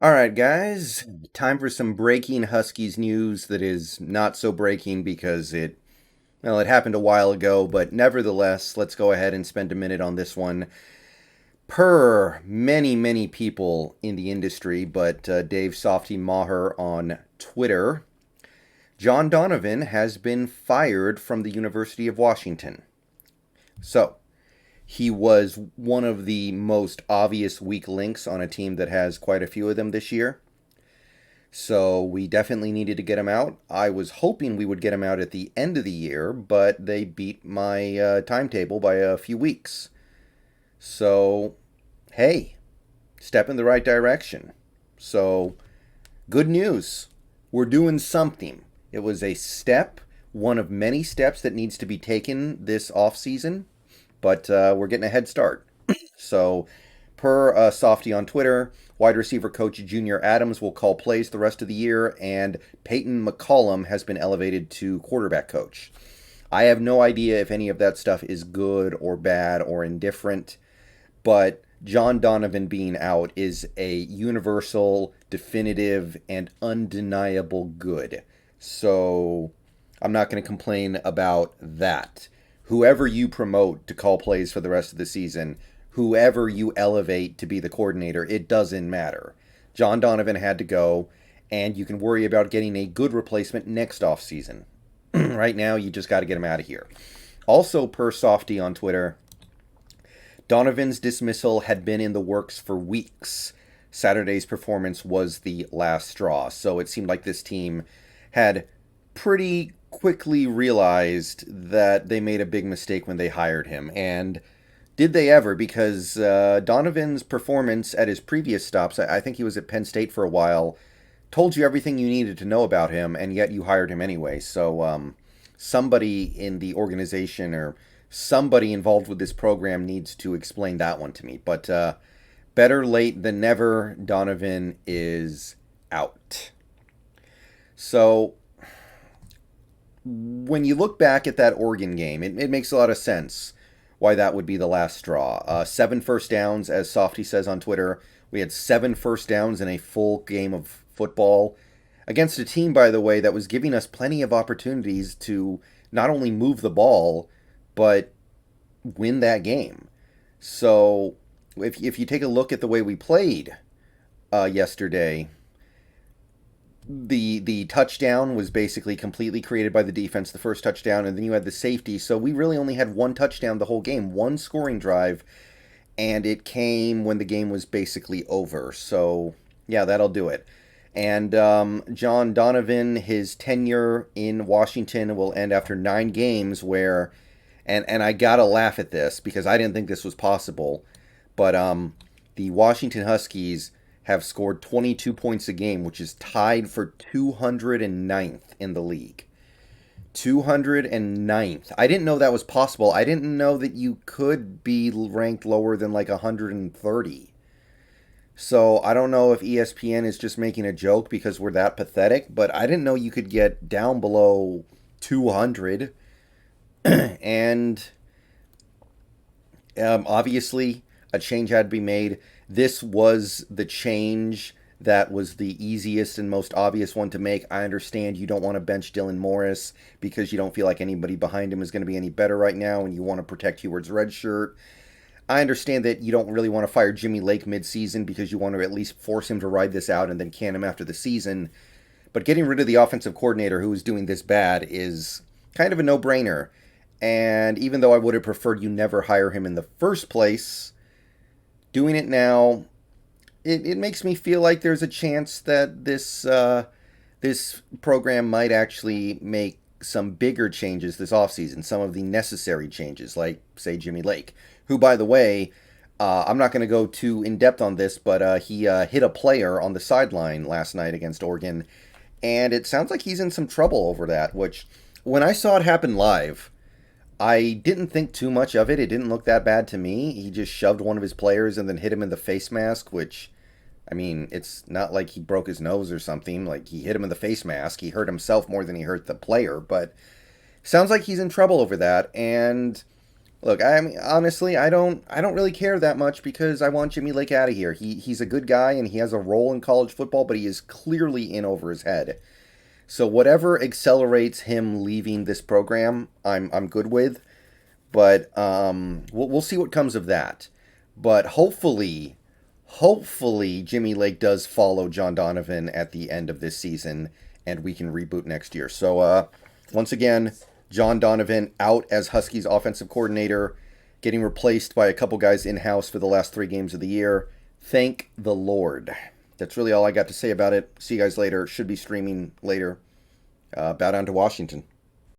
All right, guys, time for some breaking Huskies news that is not so breaking because it happened a while ago, but nevertheless, let's go ahead and spend a minute on this one. Per many people in the industry, but Dave Softy Maher on Twitter, John Donovan has been fired from the University of Washington. So, he was one of the most obvious weak links on a team that has quite a few of them this year. So we definitely needed to get him out. I was hoping we would get him out at the end of the year, but they beat my timetable by a few weeks. So, hey, step in the right direction. So, good news. We're doing something. It was a step, one of many steps that needs to be taken this off season, but we're getting a head start. So, per Softy on Twitter, wide receiver coach Junior Adams will call plays the rest of the year, and Peyton McCollum has been elevated to quarterback coach. I have no idea if any of that stuff is good or bad or indifferent, but John Donovan being out is a universal, definitive, and undeniable good. So I'm not going to complain about that. Whoever you promote to call plays for the rest of the season, whoever you elevate to be the coordinator, it doesn't matter. John Donovan had to go, and you can worry about getting a good replacement next offseason. Right now, you just got to get him out of here. Also, per Softy on Twitter, Donovan's dismissal had been in the works for weeks. Saturday's performance was the last straw, so it seemed like this team had pretty quickly realized that they made a big mistake when they hired him. And did they ever? Because Donovan's performance at his previous stops, I think he was at Penn State for a while, told you everything you needed to know about him, and yet you hired him anyway. So somebody in the organization or somebody involved with this program needs to explain that one to me. But better late than never. Donovan is out. So when you look back at that Oregon game, it makes a lot of sense why that would be the last straw. 7 first downs, as Softy says on Twitter. We had 7 first downs in a full game of football against a team, by the way, that was giving us plenty of opportunities to not only move the ball, but win that game. So if you take a look at the way we played yesterday, the touchdown was basically completely created by the defense, the first touchdown, and then you had the safety. So we really only had one touchdown the whole game, one scoring drive, and it came when the game was basically over. So yeah, that'll do it. And John Donovan, his tenure in Washington will end after 9 games. Where, and I gotta laugh at this because I didn't think this was possible, but the Washington Huskies have scored 22 points a game, which is tied for 209th in the league. 209th. I didn't know that was possible. I didn't know that you could be ranked lower than like 130. So I don't know if ESPN is just making a joke because we're that pathetic, but I didn't know you could get down below 200. And obviously, a change had to be made. This was the change that was the easiest and most obvious one to make. I understand you don't want to bench Dylan Morris because you don't feel like anybody behind him is going to be any better right now, and you want to protect Heward's red shirt. I understand that you don't really want to fire Jimmy Lake midseason because you want to at least force him to ride this out and then can him after the season. But getting rid of the offensive coordinator who is doing this bad is kind of a no-brainer. And even though I would have preferred you never hire him in the first place, doing it now, it makes me feel like there's a chance that this program might actually make some bigger changes this offseason, some of the necessary changes, like, say, Jimmy Lake, who, by the way, I'm not going to go too in depth on this, but he hit a player on the sideline last night against Oregon, and it sounds like he's in some trouble over that, which, when I saw it happen live, I didn't think too much of it. It didn't look that bad to me. He just shoved one of his players and then hit him in the face mask, which, I mean, it's not like he broke his nose or something. Like, he hit him in the face mask. He hurt himself more than he hurt the player, but sounds like he's in trouble over that. And Look, I mean, honestly, I don't really care that much because I want Jimmy Lake out of here. He's a good guy and he has a role in college football, but he is clearly in over his head. So whatever accelerates him leaving this program, I'm good with. But we'll see what comes of that. But hopefully Jimmy Lake does follow John Donovan at the end of this season, and we can reboot next year. So once again, John Donovan out as Huskies offensive coordinator, getting replaced by a couple guys in house for the last 3 games of the year. Thank the Lord. That's really all I got to say about it. See you guys later. Should be streaming later. Bow down to Washington.